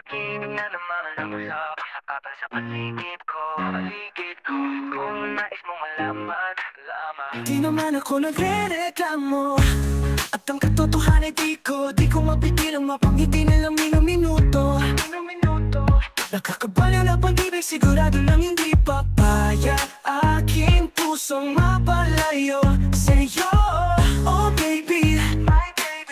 Pag-ibig na naman ang usap sa paligid ko Kung nais mong malaman, Di naman ako nagre-reklamo At ang katotohanan di ko mapigilang mapangiti nilang minuto Nakakabaliw na pag-ibig, sigurado lang hindi papayag Aking pusong mapalayo sa'yo. Oh baby,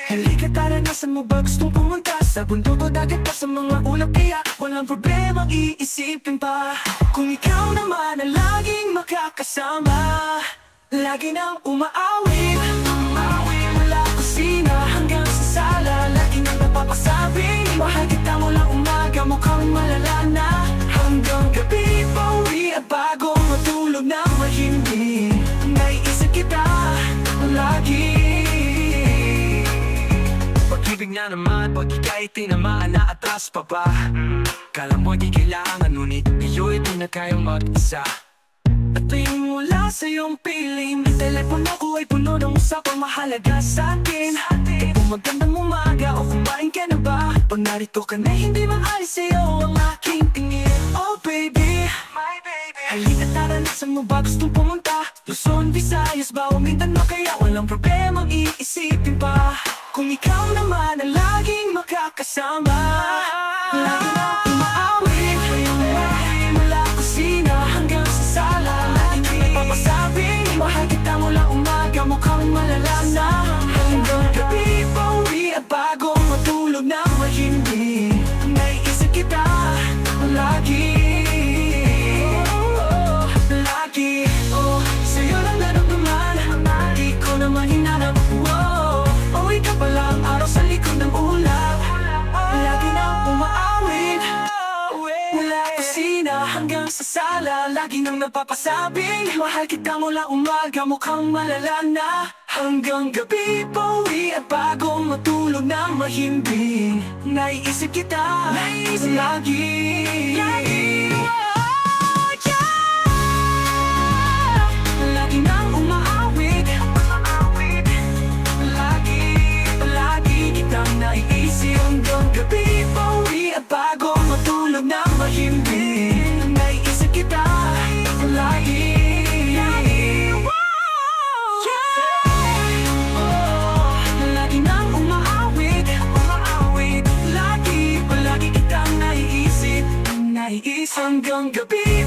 halika tara, nasan mo ba gustong pumunta? Sa bundok o dagat pa, sa mga ulap, kaya walang problemang iisipin pa. Kung ikaw naman ang laging makakasama, lagi nang umaawit mula kusina hanggang sa sala, lagi nang napapasabing mahal kita mula umaga, mukhang malala na hanggang gabi. Pauwi at bago matulog na mahimbing, naiisip kita lagi. Pag-ibig na naman, pag ika'y tinamaan na atras pa ba? Kala mo di kailangan, ngunit ngayon di na kayang mag-isa. At tuwing mula sa iyong piling, ang telepono ko ay puno ng usapang mahalaga sa atin. Kung magandang umaga o kumain ka na ba, pag narito ka na hindi maalis sa'yo ang aking tingin. Oh baby, my baby, halika tara, nasan mo ba gustong pumunta? Luzon, Visayas ba o Mindanao, kaya walang problemang iisipin pa. Kung ikaw naman ang laging makakasama, lagi na umaawit mula kusina hanggang sa sala, lagi na napapasabing mahal kita mula umaga, mukhang malala na hanggang gabi. Pauwi at bago matulog na mahimbing, naiisip kita lagi. Lagi, sa'yo lang naramdaman, di ko naman hinanap. Uwi ka pa lang, araw sa likod ng ulap, lagi na umaawit mula kusina hanggang sa sala, lagi nang napapasabing mahal kita mula umaga, mukhang malala na hanggang gabi. Pauwi at bago matulog na mahimbing, naiisip kita lagi. Lagi nang umaawit, lagi kitang naiisip hanggang gabi. Pauwi at bago matulog na mahimbing, naiisip kita lagi. Lagi nang umaawit, lagi kitang naiisip hanggang gabi.